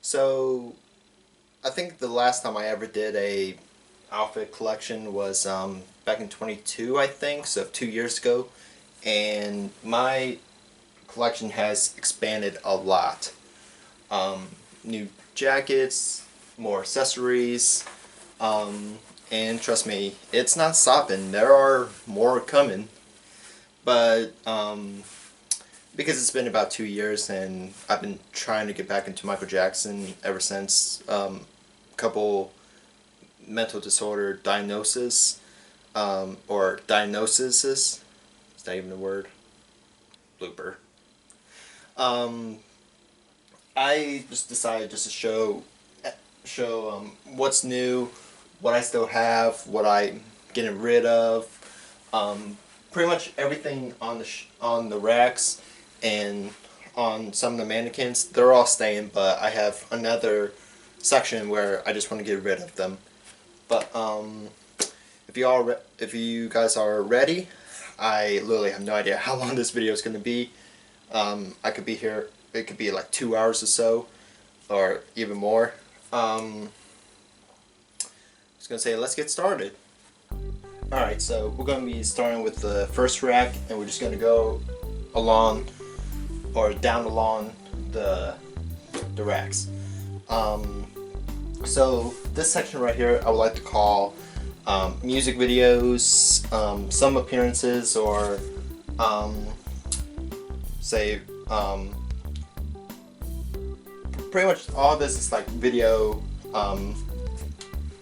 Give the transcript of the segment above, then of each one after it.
So, I think the last time I ever did a outfit collection was back in 22, I think, so 2 years ago. And my collection has expanded a lot. New jackets, more accessories, and trust me, it's not stopping. There are more coming. But because it's been about 2 years and I've been trying to get back into Michael Jackson ever since couple mental disorder diagnosis or diagnoses. Is that even a word? Blooper. I just decided just to show what's new, what I still have, what I'm getting rid of. Pretty much everything on the racks and on some of the mannequins, they're all staying, but I have another section where I just want to get rid of them. But if you guys are ready, I literally have no idea how long this video is going to be. I could be here. It could be like 2 hours or so, or even more. I was gonna say, let's get started. Alright, so we're going to be starting with the first rack, and we're just going to go along, or down along the racks. So this section right here I would like to call music videos, some appearances, or say pretty much all this is like video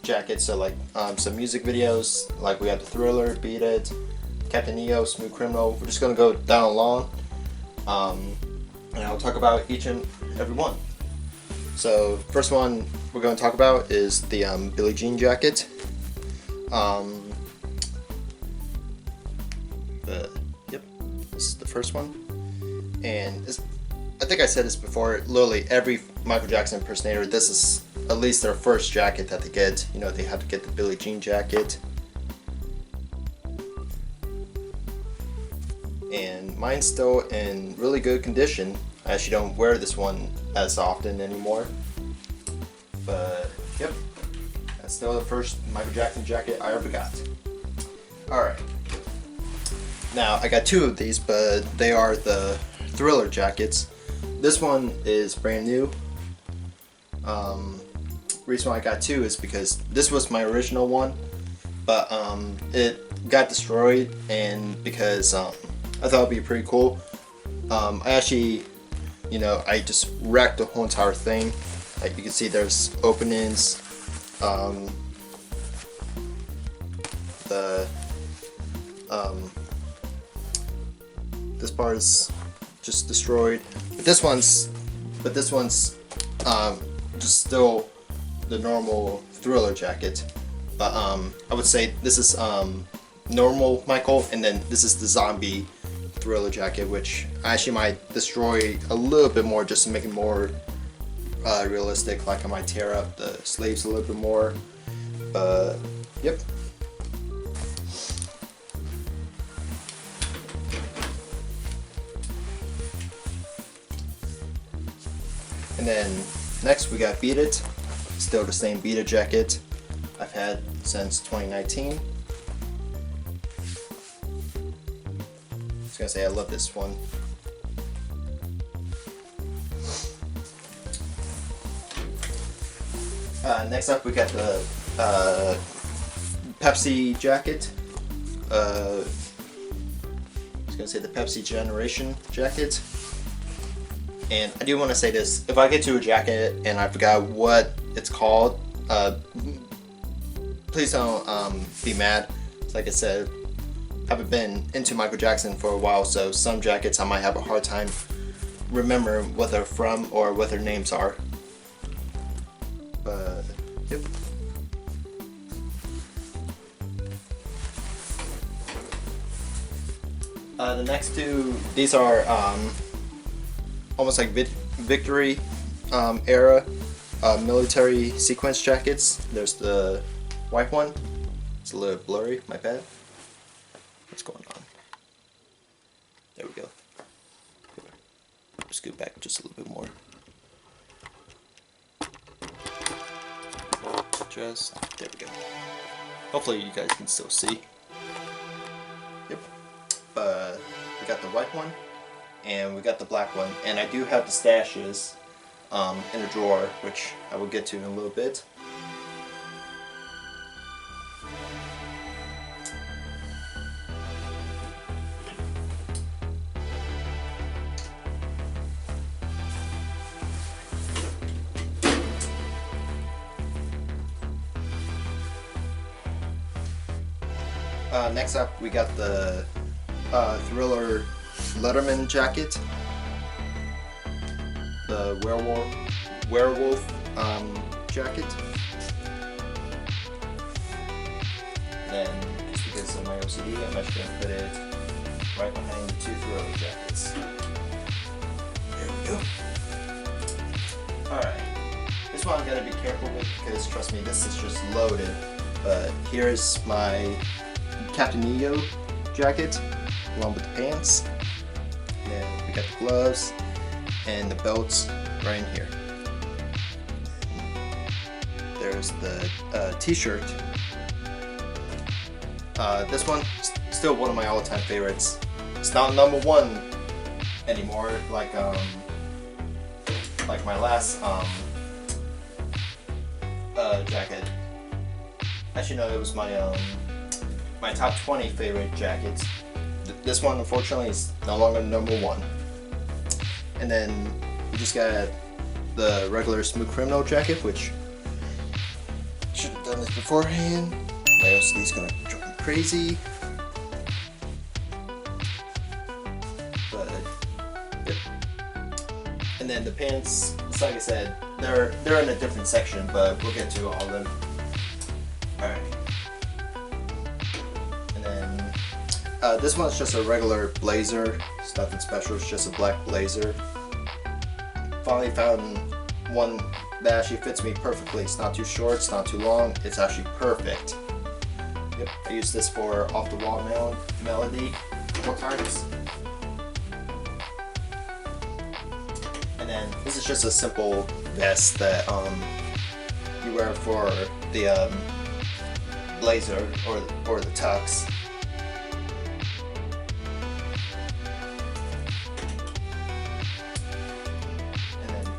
jackets. So like some music videos, like we have the Thriller, Beat It, Captain EO, Smooth Criminal. We're just gonna go down along, and I'll talk about each and every one. So first one we're going to talk about is the Billie Jean jacket. Yep, this is the first one, and I think I said this before. Literally every Michael Jackson impersonator, this is at least their first jacket that they get. You know, they have to get the Billie Jean jacket. And mine's still in really good condition. I actually don't wear this one as often anymore. But, yep, that's still the first Michael Jackson jacket I ever got. Alright. Now, I got two of these, but they are the Thriller jackets. This one is brand new. Reason why I got two is because this was my original one, but it got destroyed, and because I thought it'd be pretty cool. I actually, I just wrecked the whole entire thing. Like you can see, there's openings. This part is just destroyed, but this one's just still the normal Thriller jacket. But I would say this is normal Michael, and then this is the zombie Thriller jacket, which I actually might destroy a little bit more just to make it more realistic. Like I might tear up the sleeves a little bit more. But yep. And then next we got Beat It. Still the same Beat It jacket I've had since 2019. Just gonna say I love this one. Next up we got the Pepsi jacket. I was gonna say the Pepsi Generation jacket. And I do want to say this: if I get to a jacket and I forgot what it's called, please don't be mad. Like I said, I haven't been into Michael Jackson for a while, so some jackets I might have a hard time remembering what they're from or what their names are. But yep. The next two, these are almost like Victory era military sequence jackets. There's the white one. It's a little blurry, my bad. What's going on? There we go. Scoot back just a little bit more. just, there we go. Hopefully you guys can still see. Yep. We got the white one, and we got the black one, and I do have the stashes in a drawer, which I will get to in a little bit. Next up, we got the Thriller Letterman jacket, the werewolf jacket. And then, just because of my OCD, I'm actually going to put it right behind the two Thriller jackets. There we go. Alright, this one I'm going to be careful with because, trust me, this is just loaded. But here's my Captain Neo jacket, along with the pants. And then we got the gloves and the belts right in here. There's the t-shirt. This one, still one of my all-time favorites. It's not #1 anymore, like my last jacket. Actually, no, it was my top 20 favorite jackets. This one, unfortunately, is no longer #1. And then we just got the regular Smooth Criminal jacket, which should have done this beforehand. My OCD's gonna drive me crazy. But yep. And then the pants, it's like I said, they're in a different section, but we'll get to all of them. Alright. This one's just a regular blazer. It's nothing special, it's just a black blazer. Finally found one that actually fits me perfectly. It's not too short, it's not too long, it's actually perfect. Yep, I use this for Off the Wall melody more times. And then this is just a simple vest that you wear for the blazer or the tux.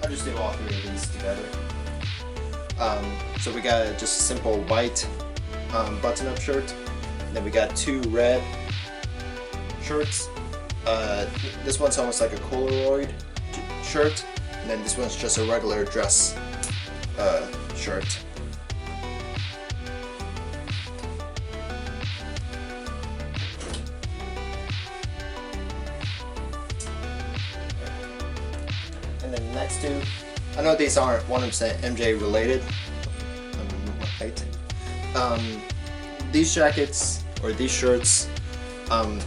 I'll just do all three of these together. So we got just a simple white button-up shirt. And then we got two red shirts. This one's almost like a Polaroid shirt. And then this one's just a regular dress shirt. And then the next two, I know these aren't 100% MJ related. These jackets or these shirts,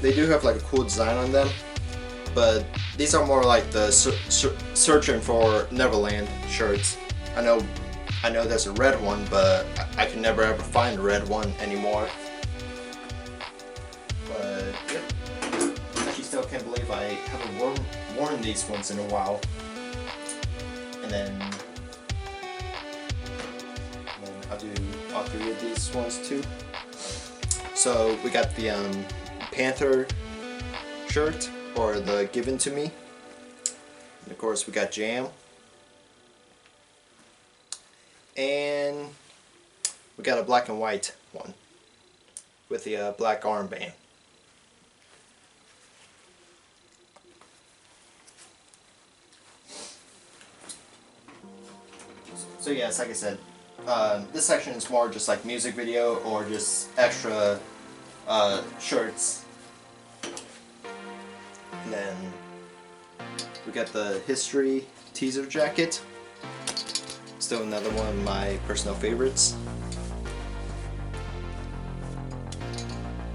they do have like a cool design on them, but these are more like the Searching for Neverland shirts. I know there's a red one, but I can never ever find a red one anymore. But yeah, I actually still can't believe I haven't worn these ones in a while. And then I'll do all three of these ones too. So we got the Panther shirt, or the Given to Me. And of course we got Jam. And we got a black and white one with the black armband. So yes, like I said, this section is more just like music video or just extra shirts. And then we got the History teaser jacket. Still another one of my personal favorites.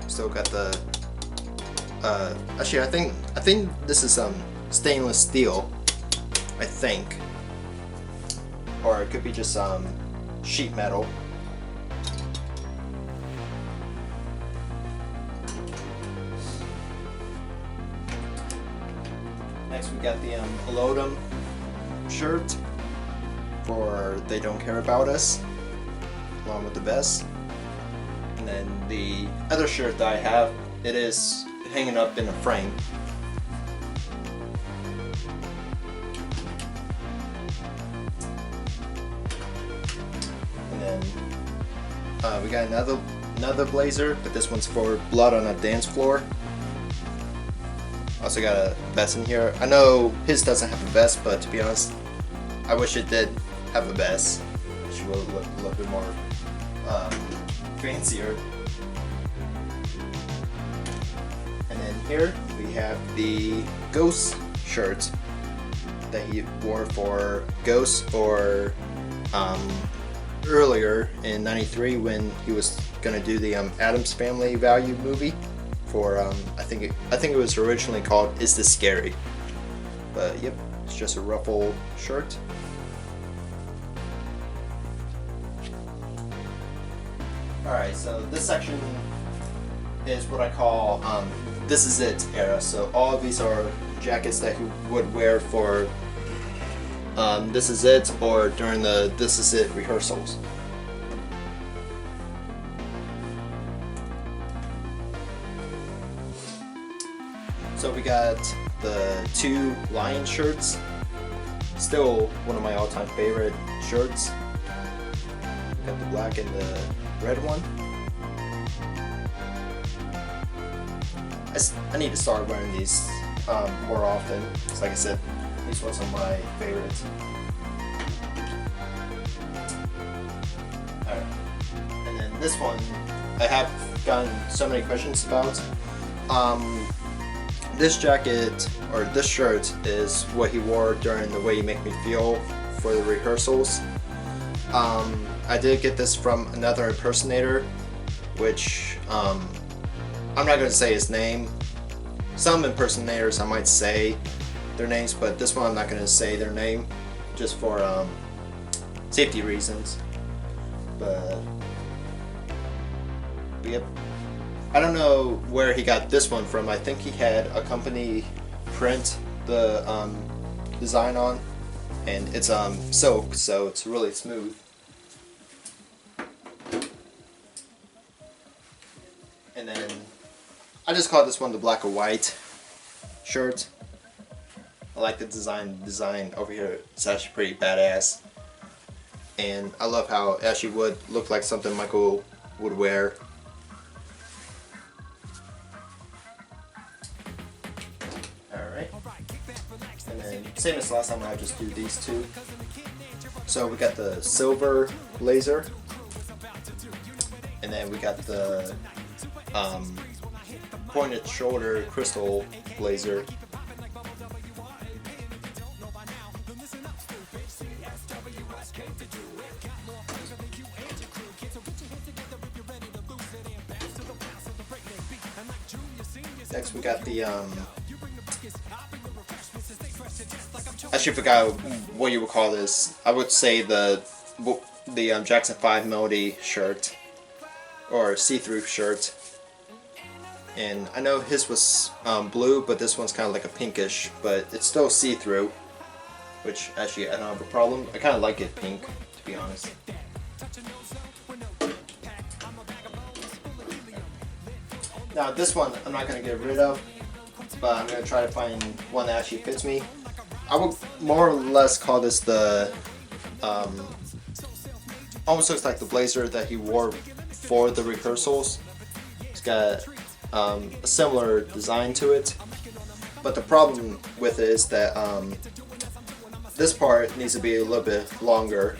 Still got the actually I think this is stainless steel, I think. Or it could be just sheet metal. Next we got the Elodum shirt for They Don't Care About Us. along with the vest. And then the other shirt that I have, it is hanging up in a frame. And then we got another blazer, but this one's for blood on a dance floor. Also got a vest in here. I know his doesn't have a vest, but to be honest, I wish it did have a vest. It should look a little bit more fancier. And then here we have the Ghost shirt that he wore for Ghost, or earlier in '93 when he was gonna do the Addams Family Value movie for I think it was originally called Is This Scary? But yep, it's just a ruffle shirt. Alright, so this section is what I call This Is It era. So all of these are jackets that he would wear for This Is It, or during the This Is It rehearsals. So we got the two lion shirts, still one of my all-time favorite shirts. Got the black and the red one. I need to start wearing these more often, because like I said, these ones are my favorites. Alright, and then this one I have gotten so many questions about. This jacket, or this shirt, is what he wore during The Way You Make Me Feel for the rehearsals. I did get this from another impersonator, which I'm not going to say his name. Some impersonators I might say their names, but this one I'm not going to say their name, just for safety reasons. But yep. I don't know where he got this one from. I think he had a company print the design on, and it's silk, so it's really smooth. And then I just call this one the black and white shirt. I like the design over here. It's actually pretty badass, and I love how it actually would look like something Michael would wear. And then, same as last time, I'll just do these two. So we got the silver blazer, and then we got the pointed shoulder crystal blazer. Next we got the I actually forgot what you would call this. I would say the Jackson 5 Melody shirt, or see-through shirt. And I know his was blue, but this one's kind of like a pinkish, but it's still see-through, which actually I don't have a problem. I kind of like it pink, to be honest. Now this one I'm not going to get rid of, but I'm going to try to find one that actually fits me. I would more or less call this the, almost looks like the blazer that he wore for the rehearsals. It's got a similar design to it, but the problem with it is that this part needs to be a little bit longer.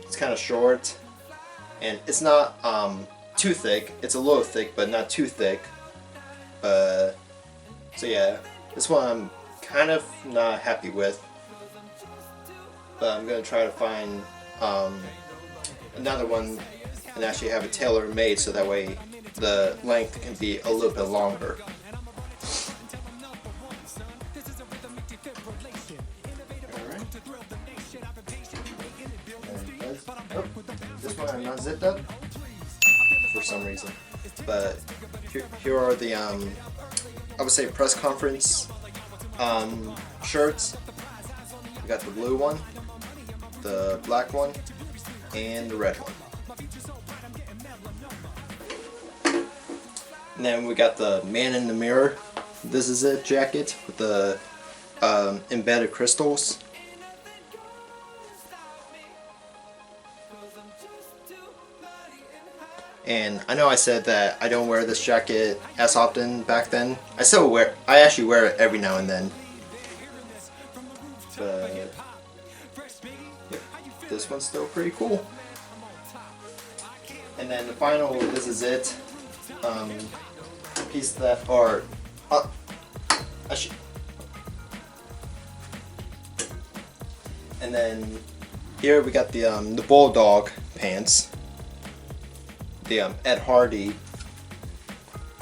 It's kind of short, and it's not too thick. It's a little thick, but not too thick. So yeah, this one I'm kind of not happy with, but I'm gonna try to find another one and actually have it tailor made so that way the length can be a little bit longer. Alright. Oh, this one I'm not zipped up for some reason, but here are the I would say press conference shirts. We got the blue one, the black one, and the red one. And then we got the Man in the Mirror. This is it jacket with the embedded crystals. And I know I said that I don't wear this jacket as often back then. I actually wear it every now and then. But yeah, this one's still pretty cool. And then the final, this is it. Piece that, or and then here we got the bulldog pants. The Ed Hardy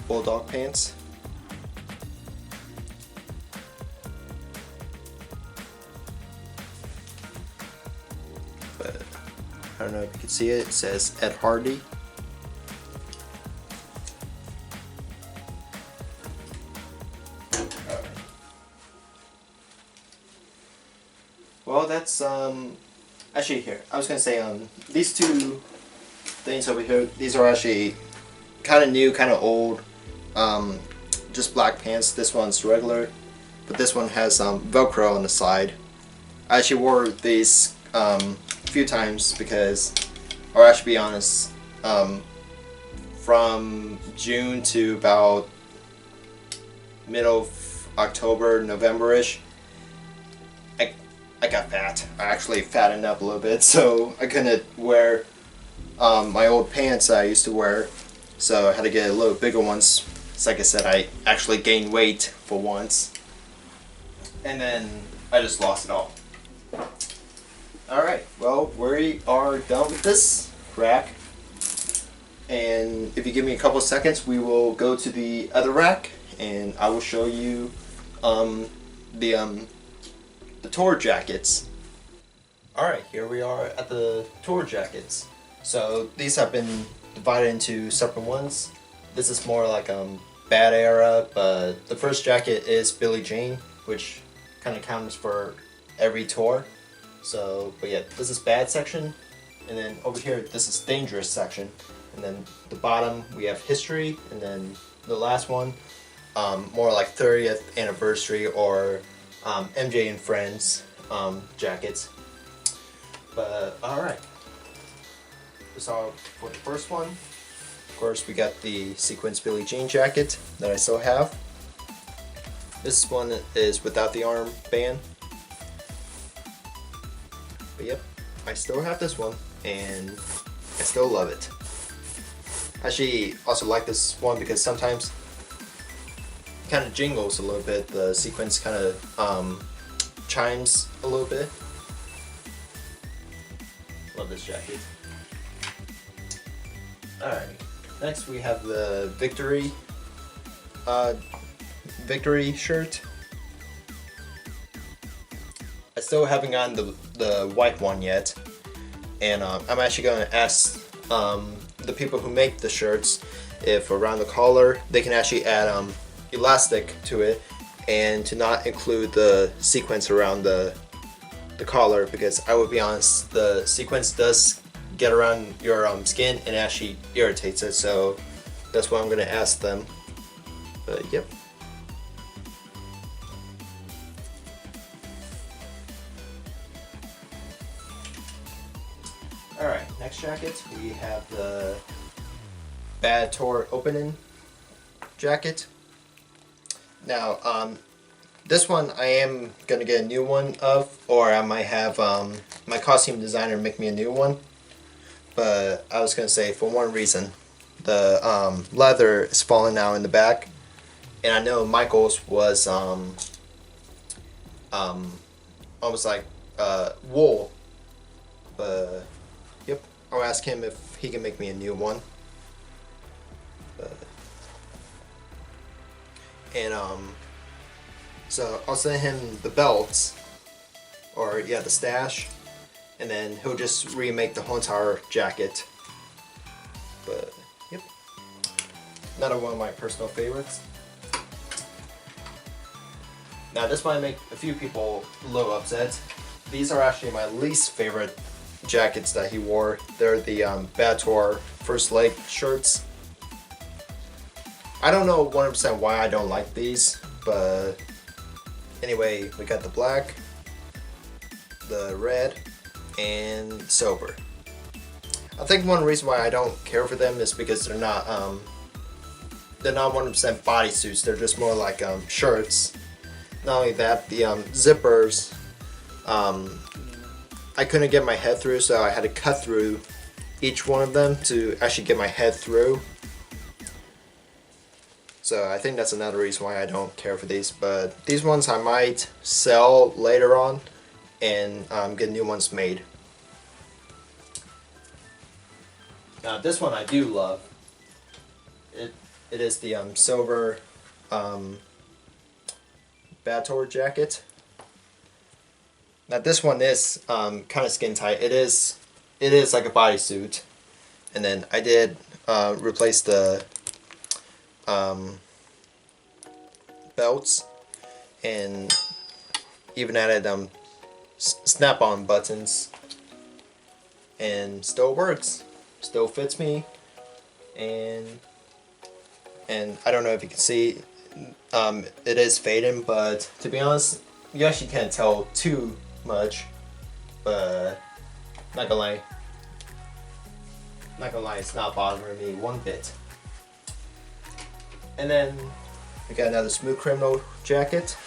bulldog pants. But I don't know if you can see it. It says Ed Hardy. Alright. Well, that's actually here. I was gonna say these two things over here, these are actually kind of new, kind of old, just black pants. This one's regular, but this one has Velcro on the side. I actually wore these a few times because, or I should be honest, from June to about middle of October, November-ish, I got fat. I actually fattened up a little bit, so I couldn't wear my old pants that I used to wear, so I had to get a little bigger ones. So like I said, I actually gained weight for once, and then I just lost it all. Alright, well, we are done with this rack, and if you give me a couple seconds, we will go to the other rack, and I will show you the tour jackets. Alright, here we are at the tour jackets. So these have been divided into separate ones. This is more like Bad Era, but the first jacket is Billie Jean, which kind of counts for every tour. So, but yeah, this is Bad section, and then over here this is Dangerous section, and then the bottom we have History, and then the last one, more like 30th anniversary or MJ and Friends jackets. But alright. So for the first one, of course, we got the sequence Billie Jean jacket that I still have. This one is without the arm band. But yep, I still have this one, and I still love it. I actually also like this one because sometimes it kind of jingles a little bit. The sequence kind of chimes a little bit. Love this jacket. Alright, next we have the Victory shirt. I still haven't gotten the white one yet, and I'm actually going to ask the people who make the shirts if around the collar they can actually add elastic to it, and to not include the sequence around the collar, because I would be honest, the sequence does get around your skin and actually irritates it, so that's what I'm going to ask them. But yep. Alright, next jacket we have the Bad Tour opening jacket. Now, this one I am going to get a new one of, or I might have my costume designer make me a new one. But I was going to say, for one reason, the leather is falling out in the back, and I know Michael's was almost like wool. But yep, I'll ask him if he can make me a new one. And so I'll send him the belts, or yeah, the stash, and then he'll just remake the whole entire jacket. But yep, another one of my personal favorites. Now this might make a few people a little upset. These are actually my least favorite jackets that he wore. They're the Bator First Leg shirts. I don't know 100% why I don't like these, but anyway, we got the black, the red, and silver. I think one reason why I don't care for them is because they're not 100% bodysuits. They're just more like shirts. Not only that, the zippers, I couldn't get my head through, so I had to cut through each one of them to actually get my head through. So I think that's another reason why I don't care for these. But these ones I might sell later on and get new ones made. Now this one I do love. It is the silver Bator jacket. Now this one is kind of skin tight. It is like a bodysuit, and then I did replace the belts and even added snap-on buttons, and still works, still fits me, and I don't know if you can see, it is fading, but to be honest, you actually can't tell too much, but not gonna lie, it's not bothering me one bit. And then we got another Smooth Criminal jacket.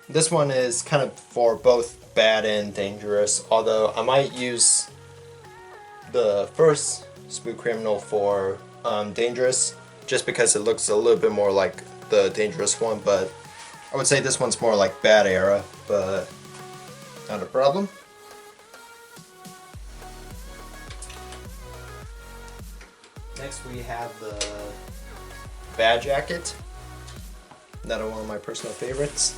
This one is kind of for both bad and dangerous, although I might use the first Smooth Criminal for dangerous, just because it looks a little bit more like the dangerous one, but I would say this one's more like bad era, but not a problem. Next we have the bad jacket, another one of my personal favorites.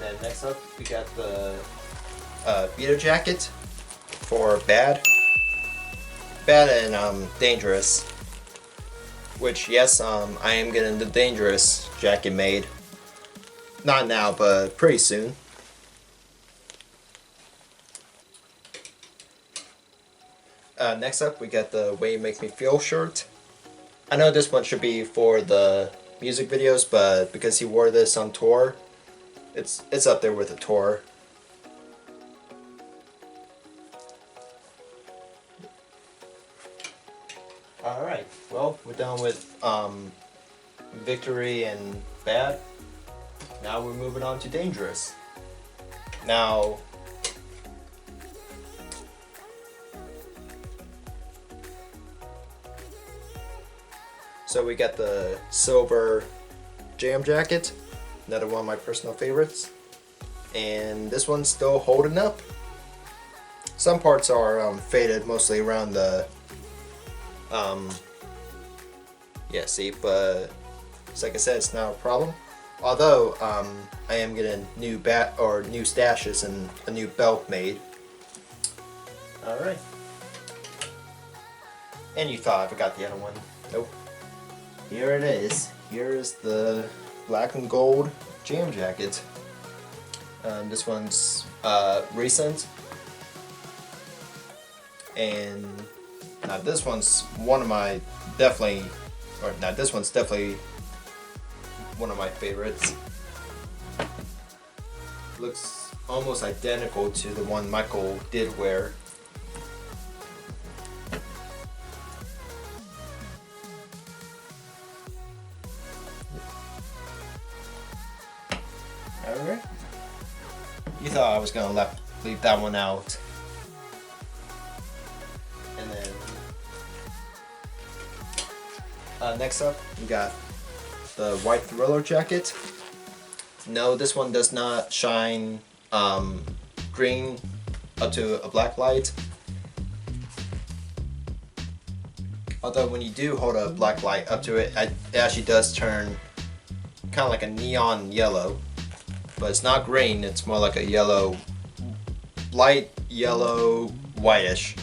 And next up we got the Vito jacket for bad and dangerous. Which, yes, I am getting the dangerous jacket made. Not now, but pretty soon. Next up, we got the Way You Make Me Feel shirt. I know this one should be for the music videos, but because he wore this on tour, it's up there with the tour. Alright, well, we're done with victory and bad. Now we're moving on to dangerous. Now, so we got the silver jam jacket, another one of my personal favorites, and this one's still holding up. Some parts are faded, mostly around the yeah, see, but it's like I said, it's not a problem. Although I am getting new stashes and a new belt made. All right. And you thought I forgot the other one? Nope. Here it is. Here is the black and gold jam jacket. This one's recent, and now this one's definitely one of my favorites. Looks almost identical to the one Michael did wear. Alright. You thought I was gonna leave that one out. And then next up, we got the white Thriller jacket. No, this one does not shine green up to a black light. Although when you do hold a black light up to it, it actually does turn kind of like a neon yellow. But it's not green, it's more like a yellow, light yellow, whitish.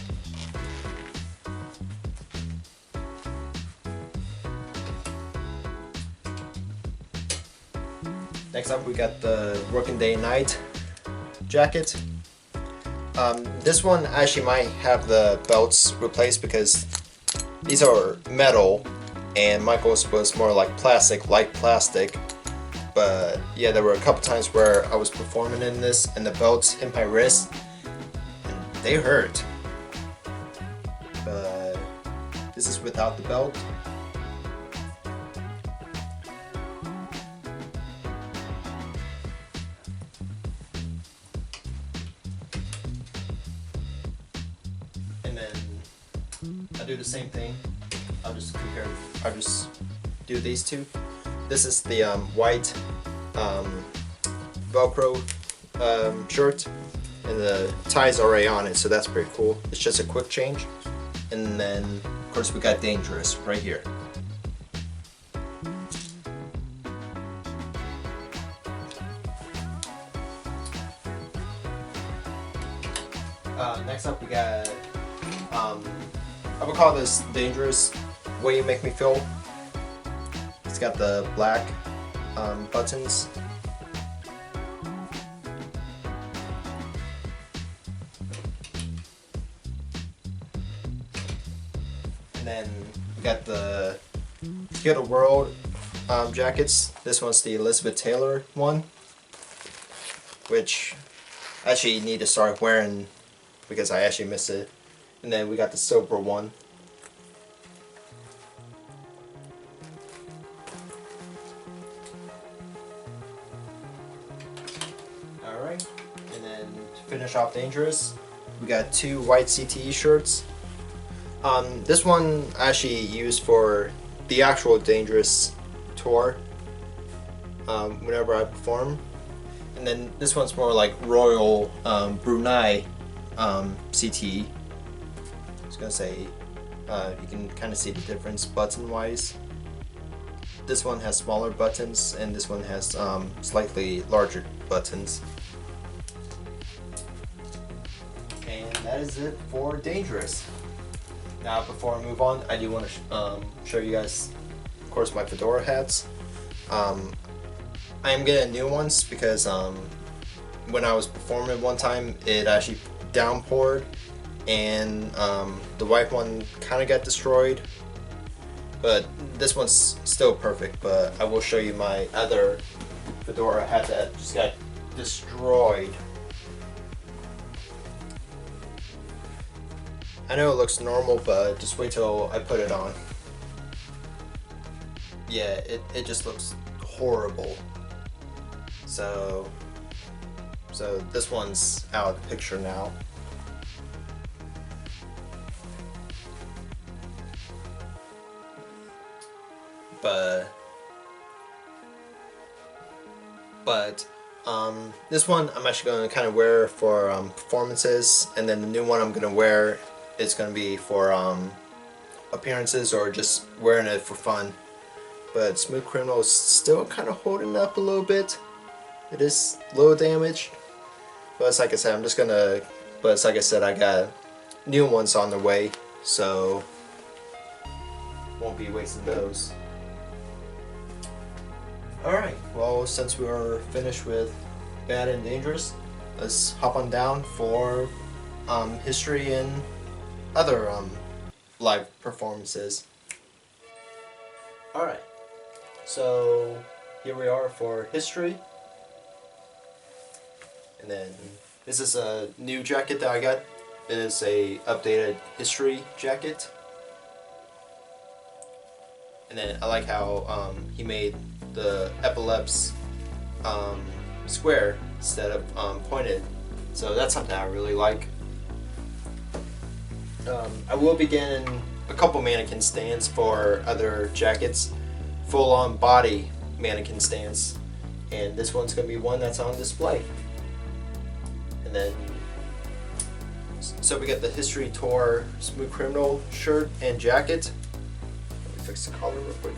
Next up we got the Working Day and Night jacket. This one actually might have the belts replaced because these are metal and Michael's was more like plastic, light plastic. But yeah, there were a couple times where I was performing in this and the belts hit my wrist and they hurt. But this is without the belt. And then I do the same thing. I'll just do these two. This is the white Velcro shirt, and the tie's already on it, so that's pretty cool. It's just a quick change. And then, of course, we got Dangerous right here. Next up, we got, I would call this Dangerous, Way You Make Me Feel. It's got the black buttons. And then we got the Heal the World jackets. This one's the Elizabeth Taylor one, which I actually need to start wearing because I actually missed it. And then we got the silver one. Alright, and then to finish off Dangerous, we got two white CTE shirts. This one I actually used for the actual Dangerous tour whenever I perform. And then this one's more like Royal Brunei CTE. I was gonna say, you can kind of see the difference button wise. This one has smaller buttons and this one has slightly larger buttons. And that is it for Dangerous. Now before I move on, I do want to show you guys, of course, my fedora hats. I am getting new ones because when I was performing one time, it actually downpoured and the white one kind of got destroyed. But this one's still perfect, but I will show you my other fedora hat that just got destroyed. I know it looks normal, but just wait till I put it on. Yeah, it just looks horrible. So this one's out of the picture now. But this one I'm actually going to kind of wear for performances, and then the new one I'm going to wear is going to be for appearances or just wearing it for fun. But Smooth Criminal is still kind of holding up a little bit. It is a little damaged, but it's like I said, I got new ones on the way, so won't be wasting those. Alright, well, since we are finished with Bad and Dangerous, let's hop on down for history and other live performances. Alright, so here we are for history. And then this is a new jacket that I got. It is a updated history jacket. And then I like how he made the epaulets square instead of pointed. So that's something I really like. I will be getting a couple mannequin stands for other jackets, full-on body mannequin stands, and this one's going to be one that's on display. And then, so we got the History Tour Smooth Criminal shirt and jacket. Let me fix the collar real quick.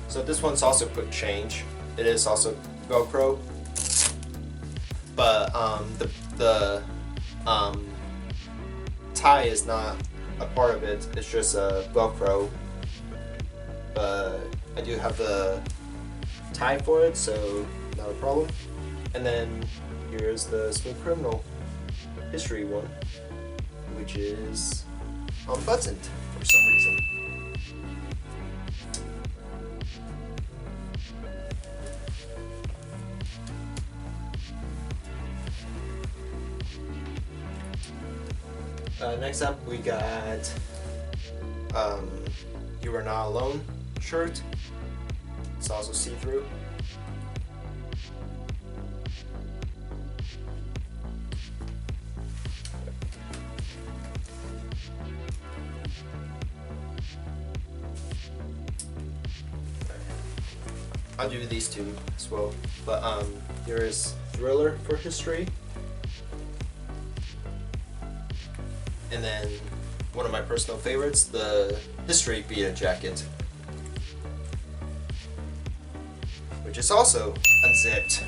So this one's also quick change. It is also Velcro, but the tie is not a part of it. It's just a Velcro. But I do have the tie for it, so now not a problem. And then here's the Smooth Criminal history one, which is unbuttoned for some reason. Next up we got You Are Not Alone shirt. It's also see-through. I'll do these two as well, but here is Thriller for history, and then one of my personal favorites, the History Beta jacket, which is also unzipped.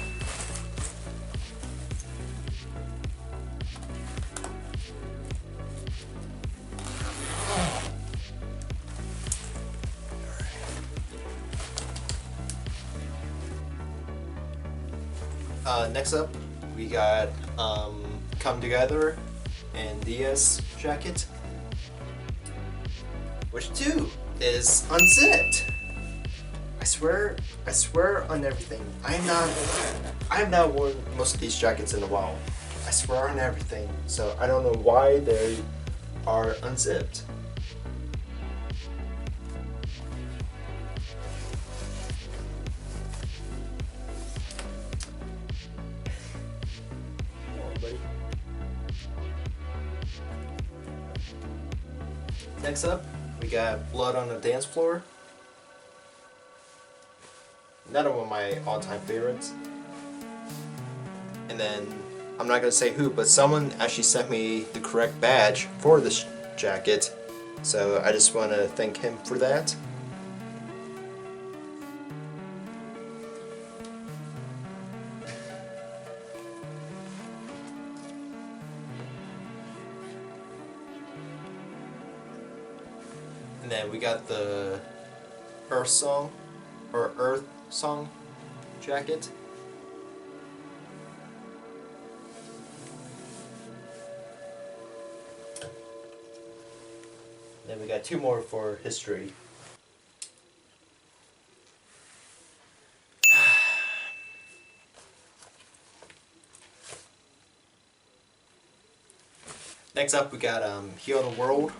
Next up, we got Come Together and Diaz jacket, which too is unzipped. I swear on everything. I have not worn most of these jackets in a while. I swear on everything. So I don't know why they are unzipped. Next up, we got Blood on the Dance Floor. Another one of my all-time favorites. And then, I'm not going to say who, but someone actually sent me the correct badge for this jacket. So I just want to thank him for that. And then we got the Earth Song jacket. Then we got two more for history. Next up we got Heal the World.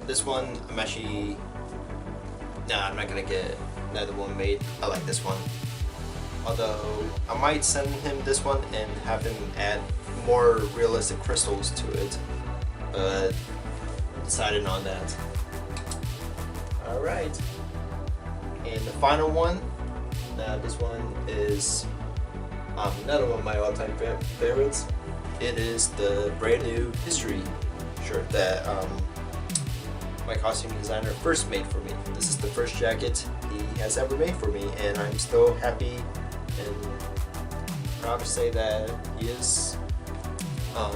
This one, I'm not gonna get another one made. I like this one. Although, I might send him this one and have him add more realistic crystals to it. But, decided on that. Alright. And the final one, this one is another one of my all-time favorites. It is the brand new history shirt that my costume designer first made for me. This is the first jacket he has ever made for me, and I'm still happy and proud to say that he is a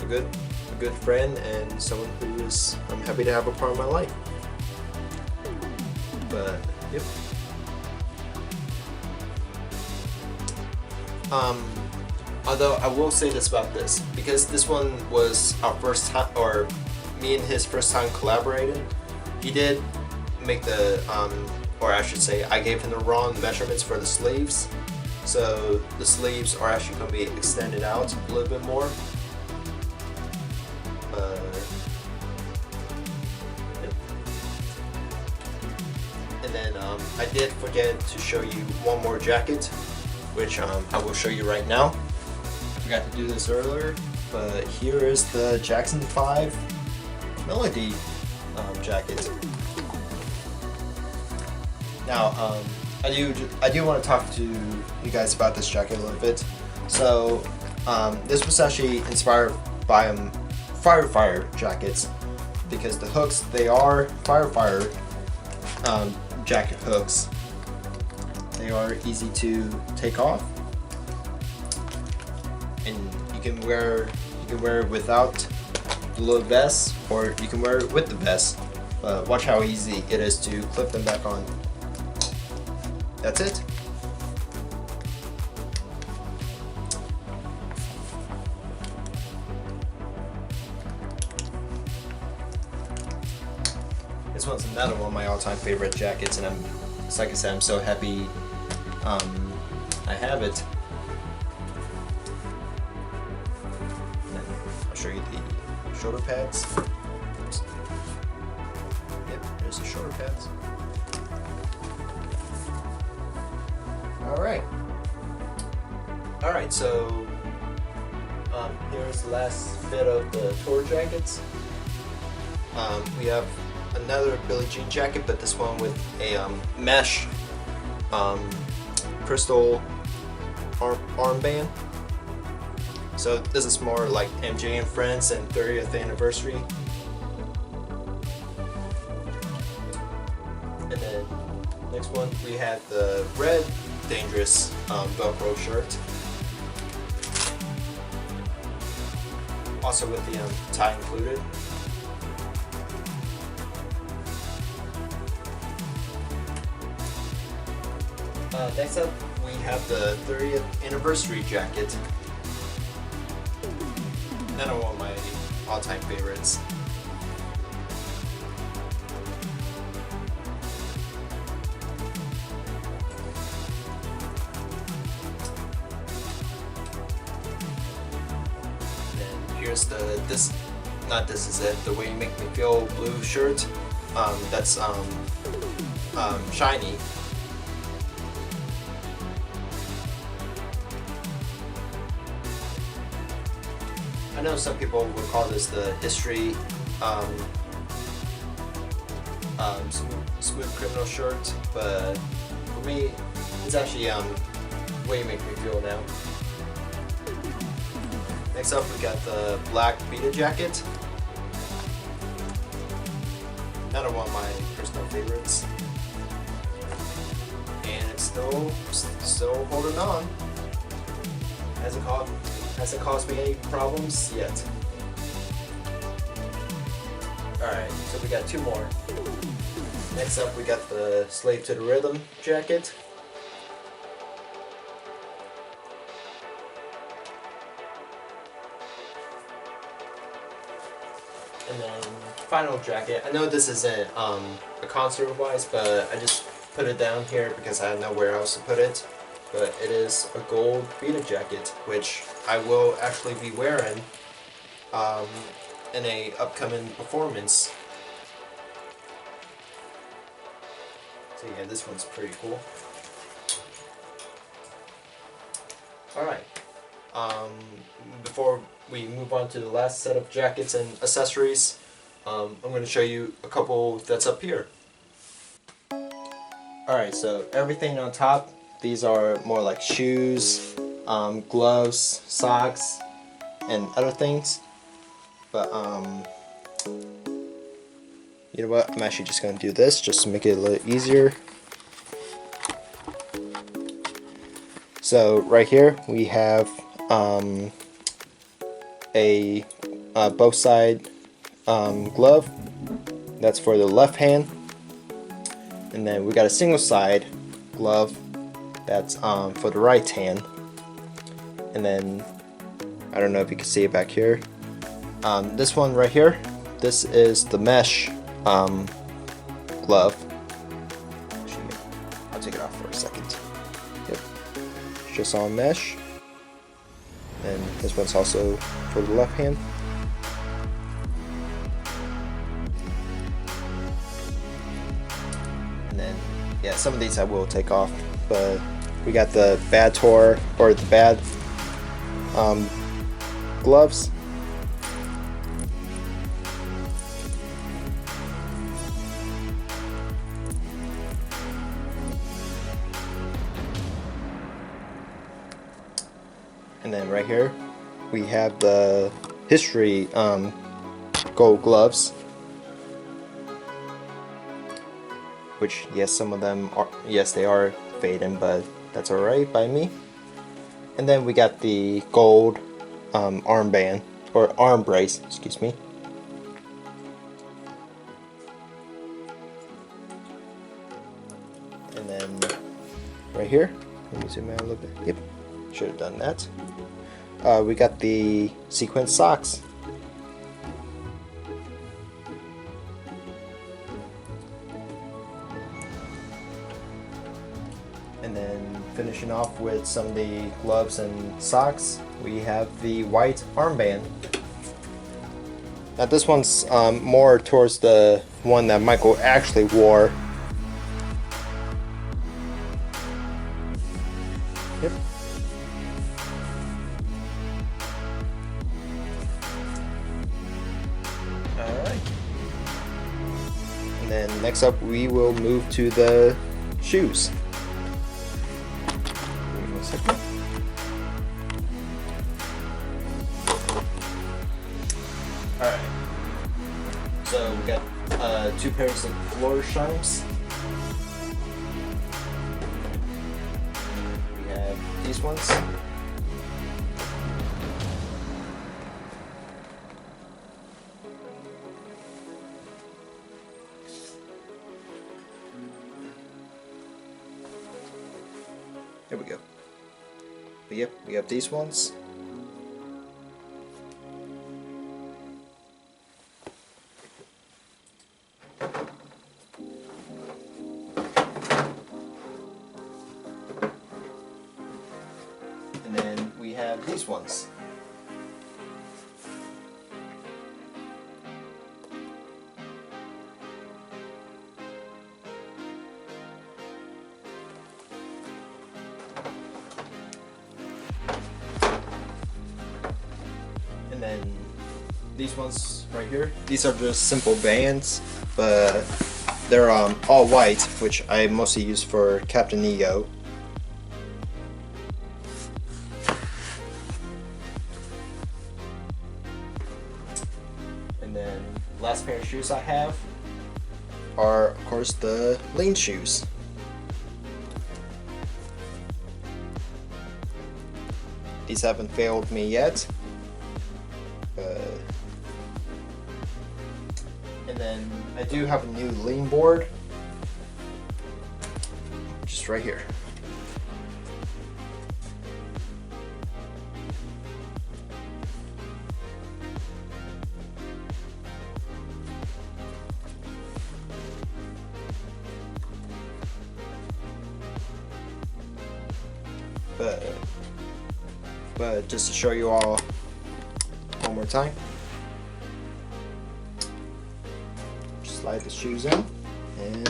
good friend and someone who is I'm happy to have a part of my life. But yep. Although I will say this about this, because this one was our first time, or me and his first time collaborating, he did make the, or I should say, I gave him the wrong measurements for the sleeves. So the sleeves are actually going to be extended out a little bit more. Yep. And then I did forget to show you one more jacket, which I will show you right now. I forgot to do this earlier, but here is the Jackson 5 Melody jacket. Now, I do want to talk to you guys about this jacket a little bit. So, this was actually inspired by firefighter jackets, because the hooks, they are firefighter jacket hooks. They are easy to take off, and you can wear it without the little vest, or you can wear it with the vest. Watch how easy it is to clip them back on. That's it. This one's another one of my all-time favorite jackets, and like I said, I'm so happy I have it. And I'll show you the shoulder pads. Yep, there's the shoulder pads. Alright, so here's the last bit of the tour jackets. We have another Billie Jean jacket, but this one with a mesh crystal armband. So this is more like MJ and Friends and 30th anniversary. And then next one we have the red Dangerous Velcro shirt. Also with the tie included. Next up, we have the 30th anniversary jacket. Another one of my all-time favorites. Then here's the This Is It, The Way You Make Me Feel blue shirt. That's shiny. I know some people would call this the history smooth criminal shirt, but for me, it's actually the way you make me feel now. Next up, we got the black Vita jacket. Another one of my personal favorites, and it's still holding on. Hasn't caused me any problems yet. Alright, so we got two more. Next up we got the Slave to the Rhythm jacket. And then final jacket. I know this isn't a concert wise, but I just put it down here because I had nowhere else to put it. But it is a gold Vita jacket, which I will actually be wearing in a upcoming performance. So yeah, this one's pretty cool. Alright, before we move on to the last set of jackets and accessories, I'm going to show you a couple that's up here. Alright, so everything on top, these are more like shoes, gloves, socks, and other things. But you know what? I'm actually just going to do this just to make it a little easier. So right here we have a both side glove. That's for the left hand. And then we got a single side glove. That's for the right hand. And then, I don't know if you can see it back here. This one right here, this is the mesh glove. Actually, I'll take it off for a second. Yep, it's just all mesh. And this one's also for the left hand. And then, yeah, some of these I will take off, but we got the bad tour, or the bad gloves. And then right here we have the history gold gloves, which yes, some of them are, yes, they are fading, but that's alright by me. And then we got the gold armband, or arm brace, excuse me. here. Let me zoom out a little bit. Yep, should have done that. We got the sequin socks. And then finishing off with some of the gloves and socks, we have the white armband. Now this one's more towards the one that Michael actually wore. Yep. Alright. And then next up we will move to the shoes. Give me 1 second. Alright. So we got 2 pairs of floor shines. We have these ones. There we go. But yep, we have these ones. And then we have these ones. And then these ones right here, these are just simple bands, but they're all white, which I mostly use for Captain EO. And then last pair of shoes I have are of course the lean shoes. These haven't failed me yet. And then I do have a new lean board, just right here. But just to show you all one more time. Slide the shoes in, and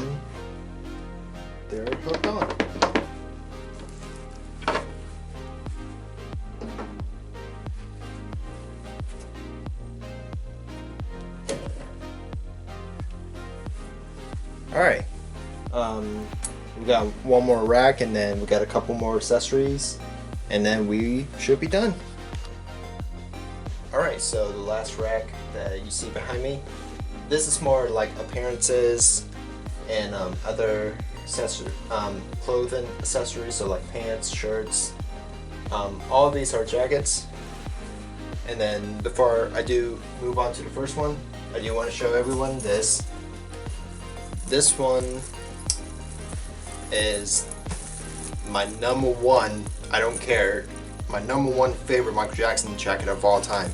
they're hooked on. Alright, we got one more rack, and then we got a couple more accessories, and then we should be done. Alright, so the last rack that you see behind me, this is more like appearances and other clothing accessories, so like pants, shirts. All of these are jackets. And then before I do move on to the first one, I do want to show everyone this. This one is my #1, I don't care, my #1 favorite Michael Jackson jacket of all time.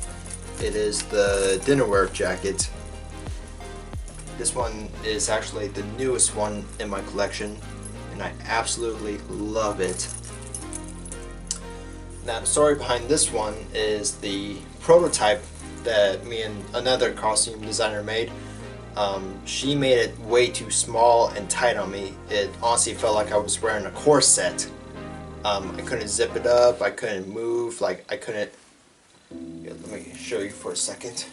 It is the dinnerwear jacket. This one is actually the newest one in my collection, and I absolutely love it. Now the story behind this one is the prototype that me and another costume designer made. She made it way too small and tight on me. It honestly felt like I was wearing a corset. I couldn't zip it up, I couldn't move, like I couldn't... Yeah, let me show you for a second.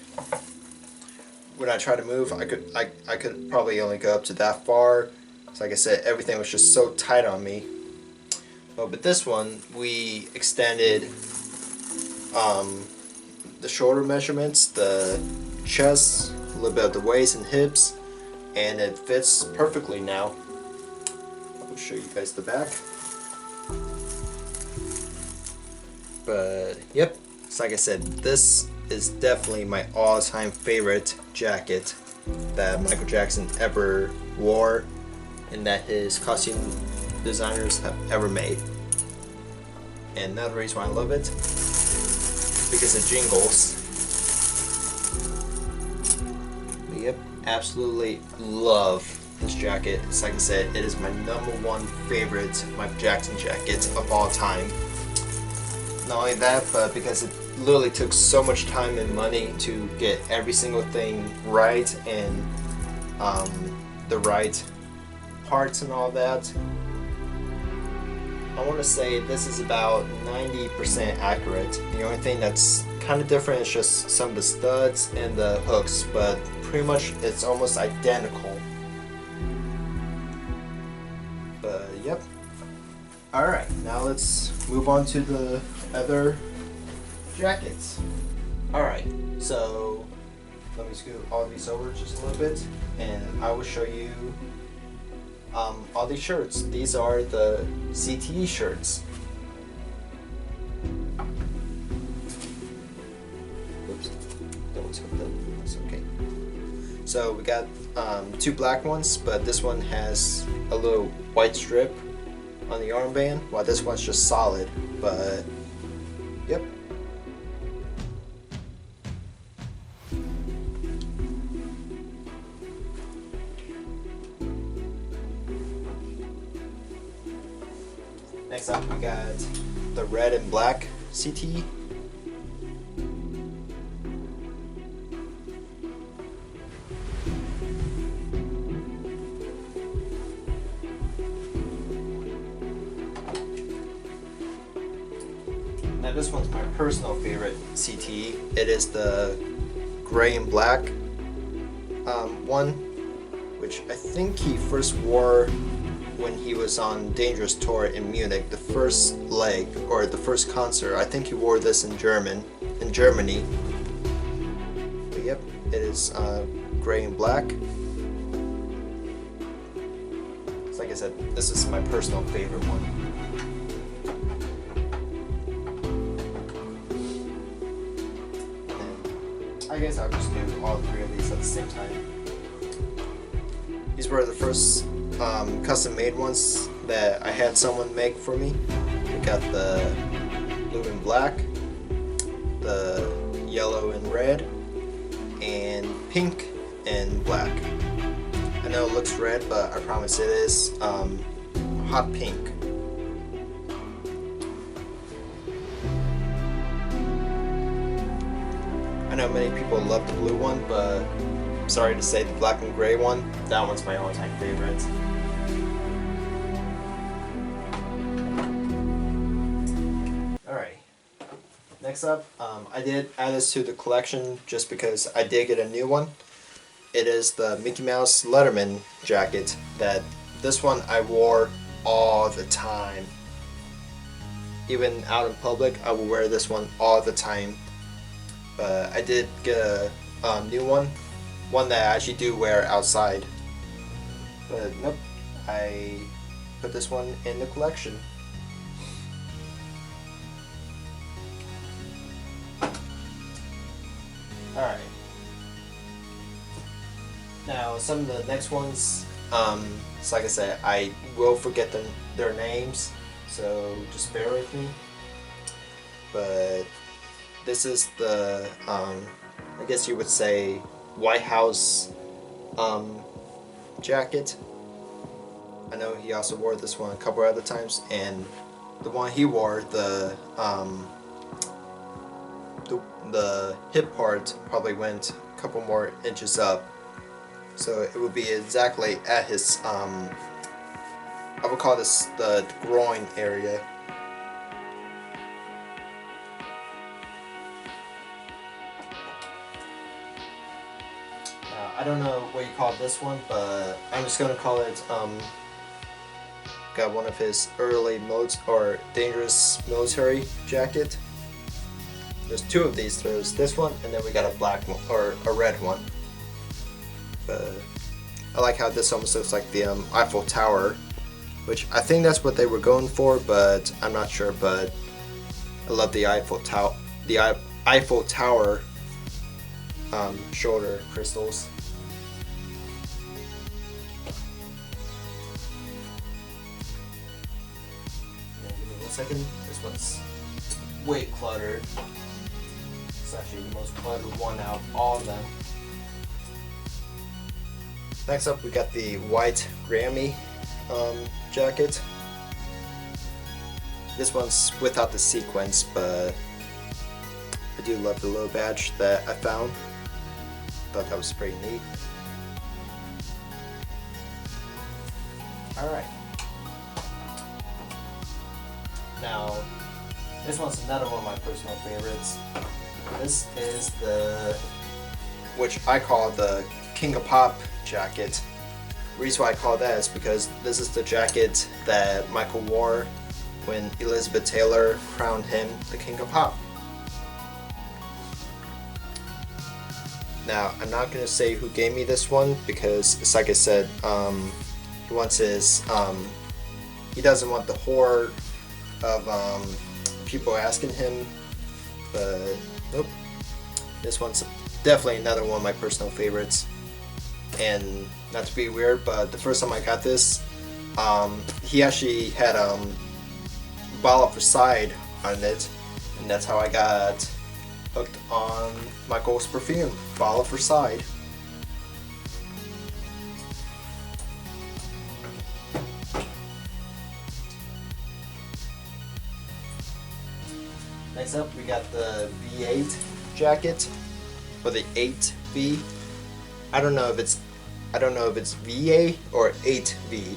When I tried to move, I could probably only go up to that far. So like I said, everything was just so tight on me. But with this one, we extended the shoulder measurements, the chest, a little bit of the waist and hips, and it fits perfectly now. I'll show you guys the back. But yep, so like I said, this is definitely my all-time favorite jacket that Michael Jackson ever wore, and that his costume designers have ever made. And another reason why I love it, because of jingles. But yep, absolutely love this jacket. It's like I said, it is my #1 favorite Michael Jackson jacket of all time. Not only that, but because it literally took so much time and money to get every single thing right, and the right parts and all that. I want to say this is about 90% accurate. The only thing that's kind of different is just some of the studs and the hooks, but pretty much it's almost identical. But yep. Alright, now let's move on to the other jackets. Alright, so let me scoot all these over just a little bit, and I will show you all these shirts. These are the CTE shirts. Oops, don't tilt them. That's okay. So we got 2 black ones, but this one has a little white strip on the armband, while this one's just solid. But yep. Next up, we got the red and black CTE. Now this one's my personal favorite CTE. It is the gray and black one, which I think he first wore when he was on Dangerous Tour in Munich, the first leg, or the first concert. I think he wore this in Germany. But yep, it is gray and black. So like I said, this is my personal favorite one. And then I guess I'll just do all 3 of these at the same time. These were the first custom made ones that I had someone make for me. We got the blue and black, the yellow and red, and pink and black. I know it looks red, but I promise it is hot pink. I know many people love the blue one, but I'm sorry to say the black and gray one, that one's my all-time favorite. Next up, I did add this to the collection just because I did get a new one. It is the Mickey Mouse Letterman jacket. This one I wore all the time. Even out in public, I will wear this one all the time. But I did get a new one that I actually do wear outside. But nope, I put this one in the collection. Alright. Now, some of the next ones, so like I said, I will forget their names, so just bear with me. But this is the, I guess you would say, White House jacket. I know he also wore this one a couple other times, and the one he wore, the hip part probably went a couple more inches up, so it would be exactly at his I would call this the groin area. I don't know what you call this one, but I'm just gonna call it got one of his early modes or dangerous military jacket. There's 2 of these. There's this one, and then we got a black one, or a red one. But I like how this almost looks like the Eiffel Tower, which I think that's what they were going for, but I'm not sure. But I love the Eiffel Tower shoulder crystals. second. This one's way cluttered. It's actually the most cluttered one out of all of them. Next up, we got the white Grammy jacket. This one's without the sequence, but I do love the little badge that I found. Thought that was pretty neat. Alright. Now, this one's another one of my personal favorites. This is the, which I call the King of Pop jacket. The reason why I call that is because this is the jacket that Michael wore when Elizabeth Taylor crowned him the King of Pop. Now, I'm not going to say who gave me this one because, it's like I said, he wants his, he doesn't want the horde of people asking him, but nope. This one's definitely another one of my personal favorites. And not to be weird, but the first time I got this, he actually had bottle of Versailles on it, and that's how I got hooked on Michael's perfume, bottle of Versailles. Next up, we got the V8 jacket, or the 8V. I don't know if it's VA or 8V,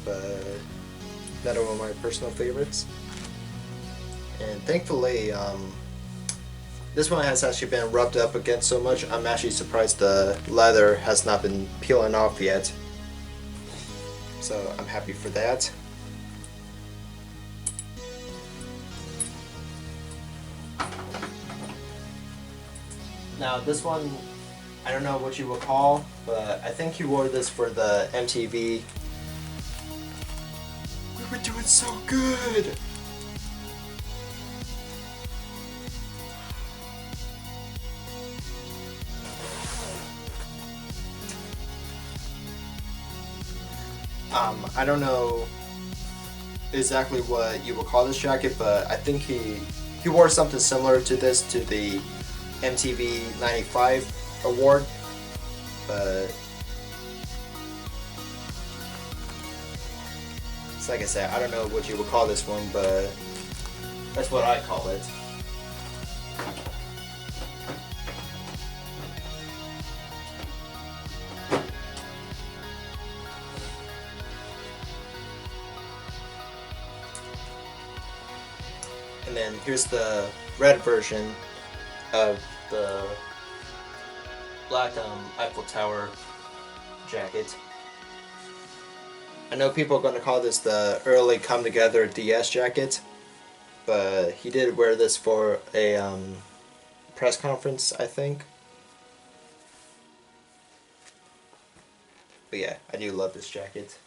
but another one of my personal favorites. And thankfully, this one has actually been rubbed up against so much, I'm actually surprised the leather has not been peeling off yet. So I'm happy for that. Now this one, I don't know what you would call, but I think he wore this for the MTV. We were doing so good! I don't know exactly what you would call this jacket, but I think he wore something similar to this to the MTV 95 award, but it's like I said, I don't know what you would call this one, but that's what I call it. And then here's the red version of the black Eiffel Tower jacket. I know people are going to call this the early Come Together DS jacket, but he did wear this for a press conference, I think. But yeah, I do love this jacket.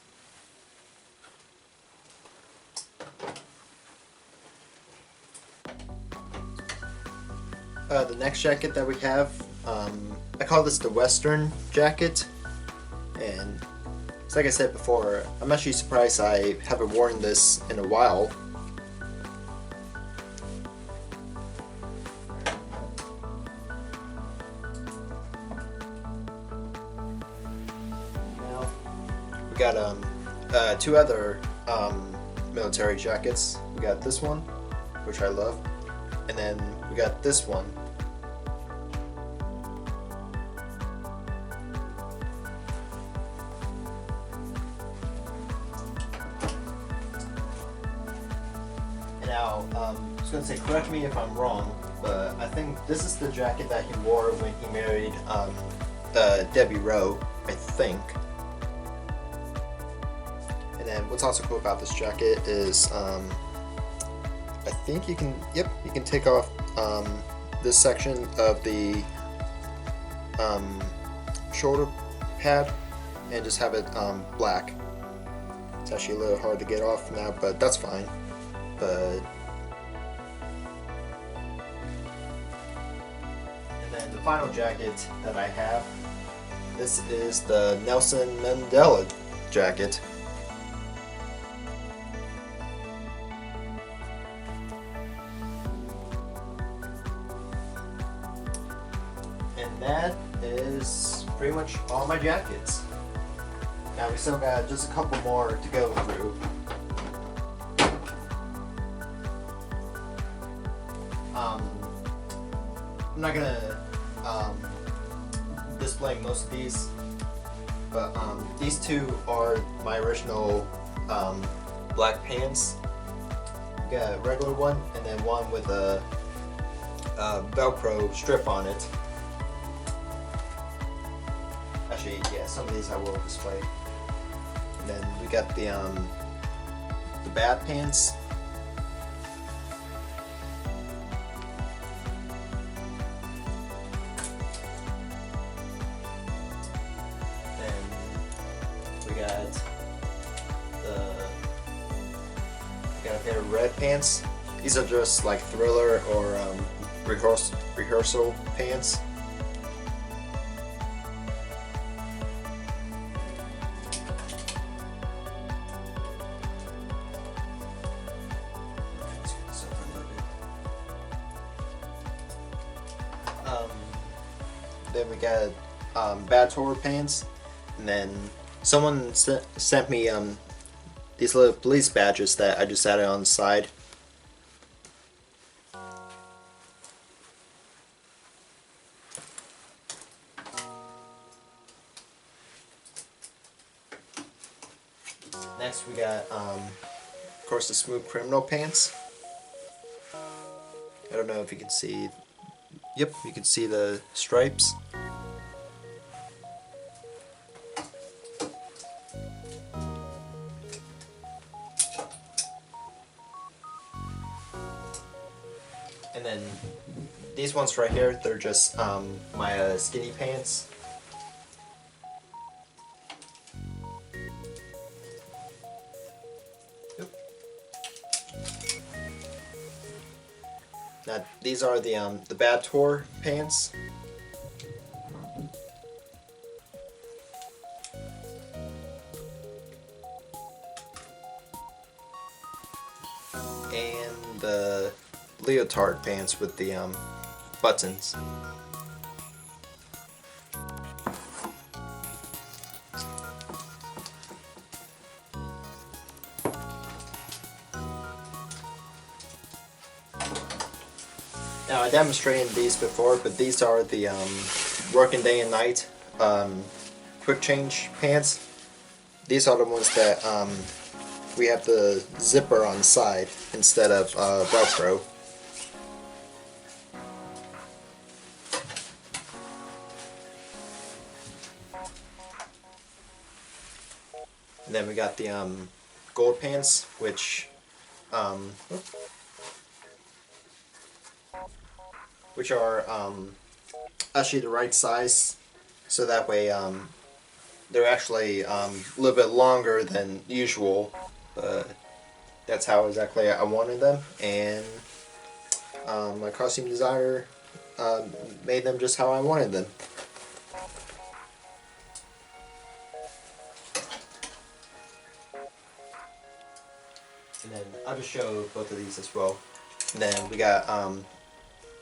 The next jacket that we have, I call this the Western jacket, and it's like I said before, I'm actually surprised I haven't worn this in a while. Now, we got two other military jackets. We got this one, which I love, and then we got this one. Now, I was going to say, correct me if I'm wrong, but I think this is the jacket that he wore when he married Debbie Rowe, I think. And then what's also cool about this jacket is I think you can take off this section of the shoulder pad and just have it black. It's actually a little hard to get off now, but that's fine. But and then the final jacket that I have, this is the Nelson Mandela jacket. And that is pretty much all my jackets. Now we still got just a couple more to go through. I'm not gonna display most of these, but these two are my original black pants. We got a regular one and then one with a Velcro strip on it. Actually, yeah, some of these I will display. And then we got the bad pants. We got a pair of red pants. These are just like thriller or rehearsal pants. Then we got bad tour pants, and then someone sent me these little police badges that I just added on the side. Next we got of course the smooth criminal pants. I don't know if you can see. Yep, you can see the stripes. And then these ones right here, they're just my skinny pants. Yep. Now these are the bad tour pants. And the leotard pants with the buttons. Now I demonstrated these before, but these are the working day and night quick change pants. These are the ones that we have the zipper on the side instead of Velcro. And then we got the gold pants, which are actually the right size, so that way they're actually a little bit longer than usual. That's how exactly I wanted them, and my costume designer made them just how I wanted them. And then I'll just show both of these as well. And then we got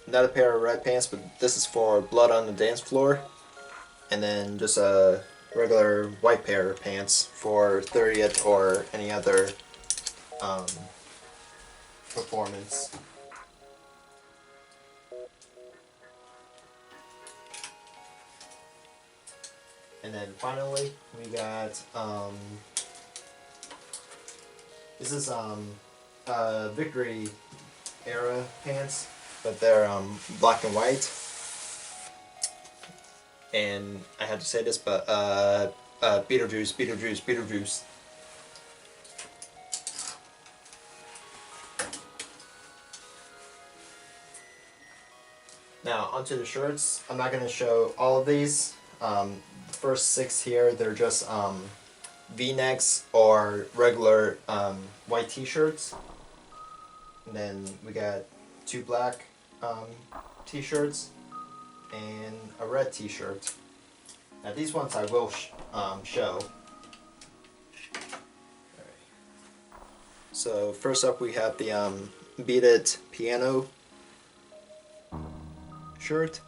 another pair of red pants, but this is for blood on the dance floor. And then just a regular white pair of pants for 30th or any other performance. And then finally we got this is Victory era pants, but they're black and white. And I had to say this, but Beetlejuice, Beetlejuice, Beetlejuice. Now onto the shirts. I'm not going to show all of these. The first 6 here, they're just V-necks or regular white t-shirts. And then we got 2 black t-shirts and a red t-shirt. Now these ones I will show. So first up we have the Beat It piano shirt.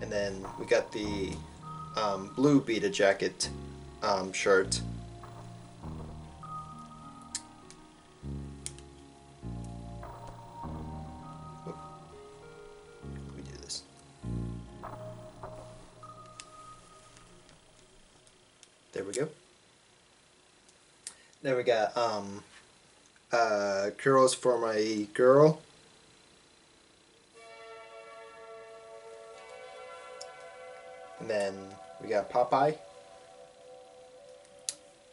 And then we got the blue beaded jacket shirt. We do this. There we go. Then we got curls for my girl. And then we got Popeye.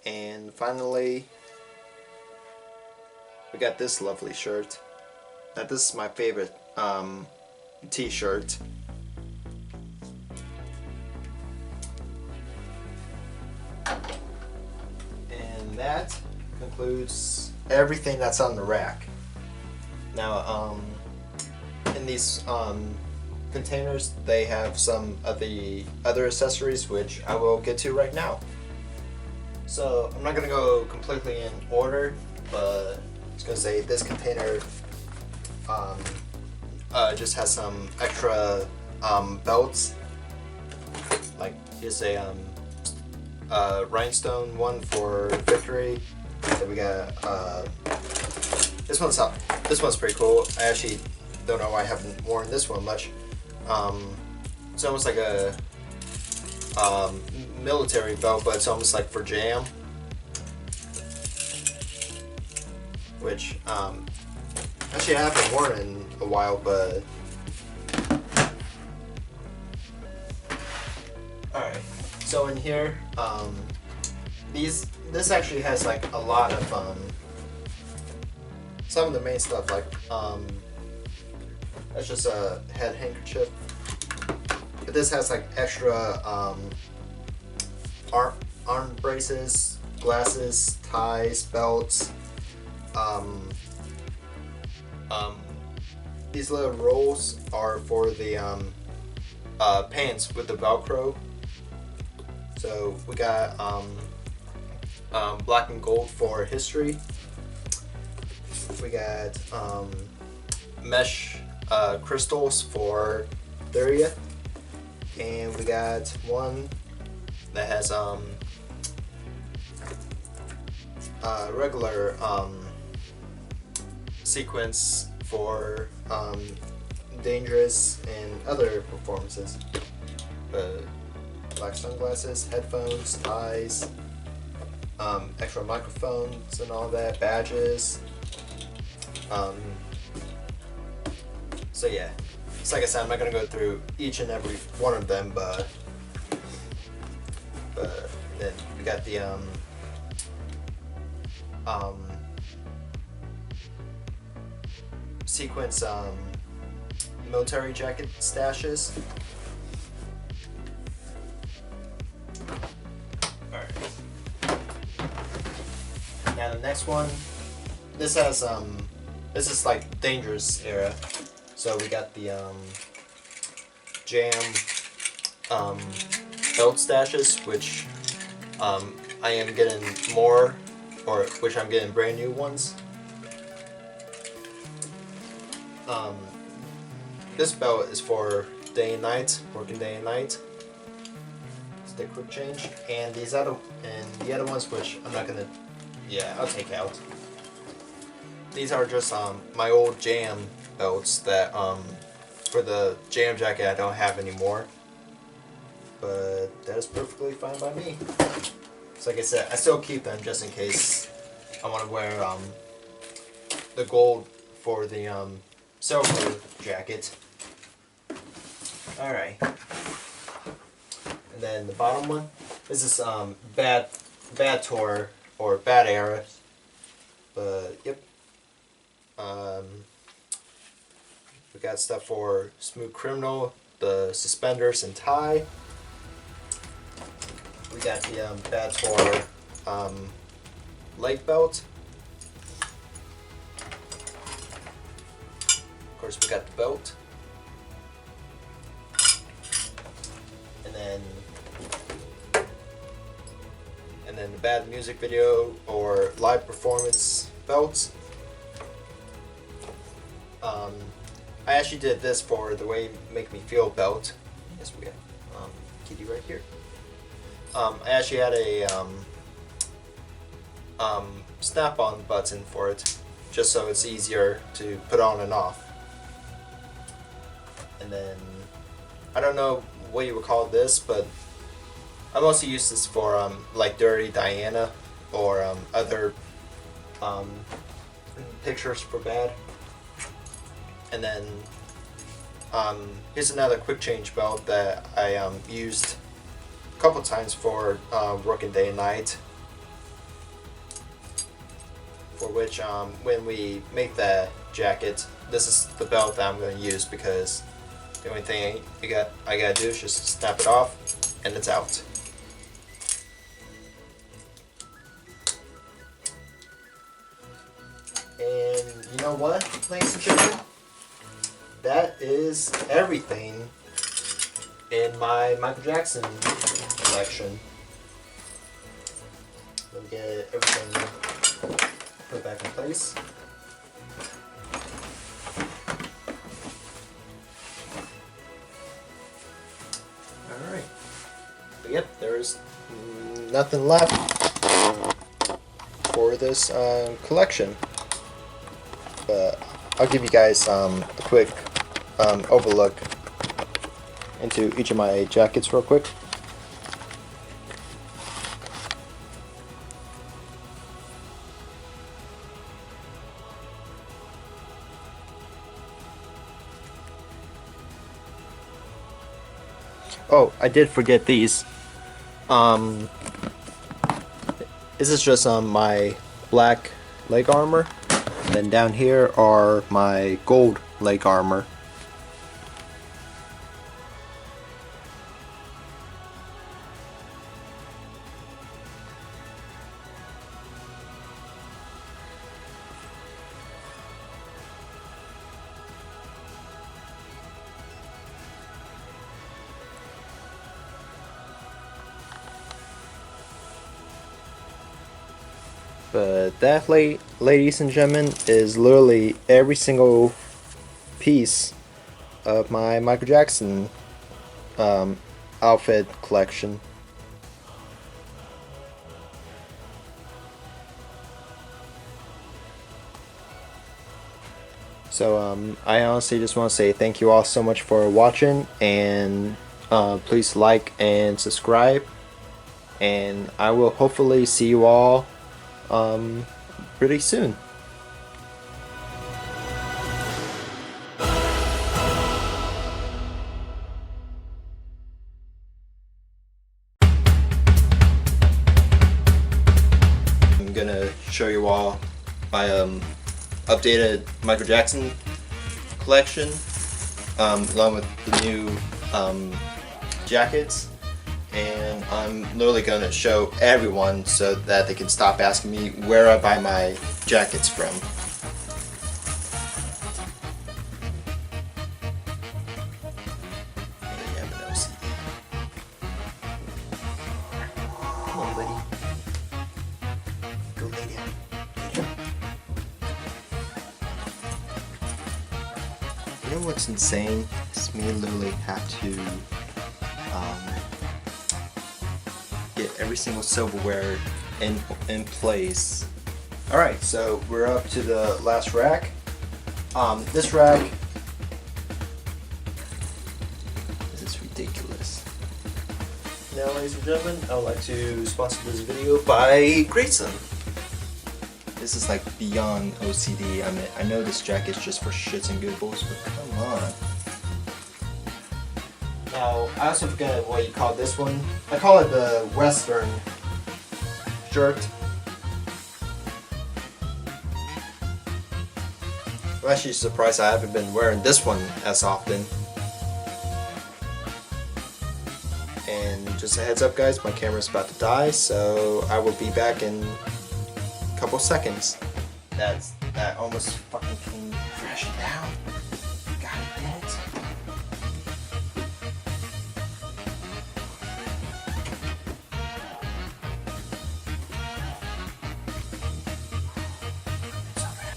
And finally, we got this lovely shirt. Now this is my favorite t-shirt. And that concludes everything that's on the rack. Now, in these containers, they have some of the other accessories, which I will get to right now. So I'm not gonna go completely in order, but I was gonna say this container just has some extra belts. Like here's a rhinestone one for victory. Then we got this one's pretty cool. I actually don't know why I haven't worn this one much. It's almost like a military belt, but it's almost like for jam. Which actually I haven't worn in a while, but alright. So in here, this actually has like a lot of some of the main stuff, like that's just a head handkerchief. But this has like extra arm braces, glasses, ties, belts. These little rolls are for the pants with the Velcro. So we got black and gold for history. We got mesh crystals for 30th. And we got one that has regular sequence for dangerous and other performances. Black sunglasses, headphones, ties, extra microphones and all that, badges. So yeah, it's like I said, I'm not gonna go through each and every one of them, but then we got the sequence military jacket stashes. Alright. Now the next one, this has this is like dangerous era. So we got the jam belt stashes, which I am getting more, or which I'm getting brand new ones. This belt is for day and night, working day and night. Stick quick change, and the other ones, which I'm not gonna, I'll take out. These are just my old jam belts that for the jam jacket I don't have anymore, but that is perfectly fine by me. So like I said, I still keep them just in case I want to wear the gold for the silver jacket. Alright. And then the bottom one, this is bad tour or bad era. But yep. We got stuff for Smooth Criminal, the suspenders and tie. We got the bad tour leg belt. Of course, we got the belt. And then the bad music video or live performance belts. I actually did this for the Way You Make Me Feel belt. Yes, we have Kitty right here. I actually had a snap-on button for it, just so it's easier to put on and off. And then, I don't know what you would call this, but I mostly use this for like Dirty Diana or other pictures for bad. And then here's another quick change belt that I used a couple times for working day and night. For which when we make the jacket, this is the belt that I'm going to use, because the only thing I gotta do is just snap it off and it's out. And you know what, ladies and gentlemen? That is everything in my Michael Jackson collection. Let me get everything put back in place. Alright. But yep, there's nothing left for this collection. But I'll give you guys a quick overlook into each of my jackets real quick. Oh, I did forget these. This is just my black leg armor. Then down here are my gold leg armor. But that, ladies and gentlemen, is literally every single piece of my Michael Jackson outfit collection. So I honestly just want to say thank you all so much for watching, and please like and subscribe, and I will hopefully see you all pretty soon. I'm gonna show you all my updated Michael Jackson collection, along with the new jackets. And I'm literally going to show everyone so that they can stop asking me where I buy my jackets from. And you have an OCD. Come on, buddy. Go lay down. Lay down. You know what's insane? Is me literally have to get every single silverware in place. Alright, so we're up to the last rack. This rack, this is ridiculous. Now, ladies and gentlemen, I would like to sponsor this video by Grayson. This is like beyond OCD. I mean, I know this jacket's just for shits and giggles, but come on. Now, I also forget what you call this one. I call it the Western shirt. I'm actually surprised I haven't been wearing this one as often. And just a heads up, guys, my camera's about to die, so I will be back in a couple seconds. That almost fucking came crashing down. God damn it.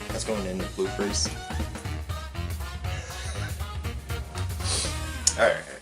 That's going in the bloopers. Alright.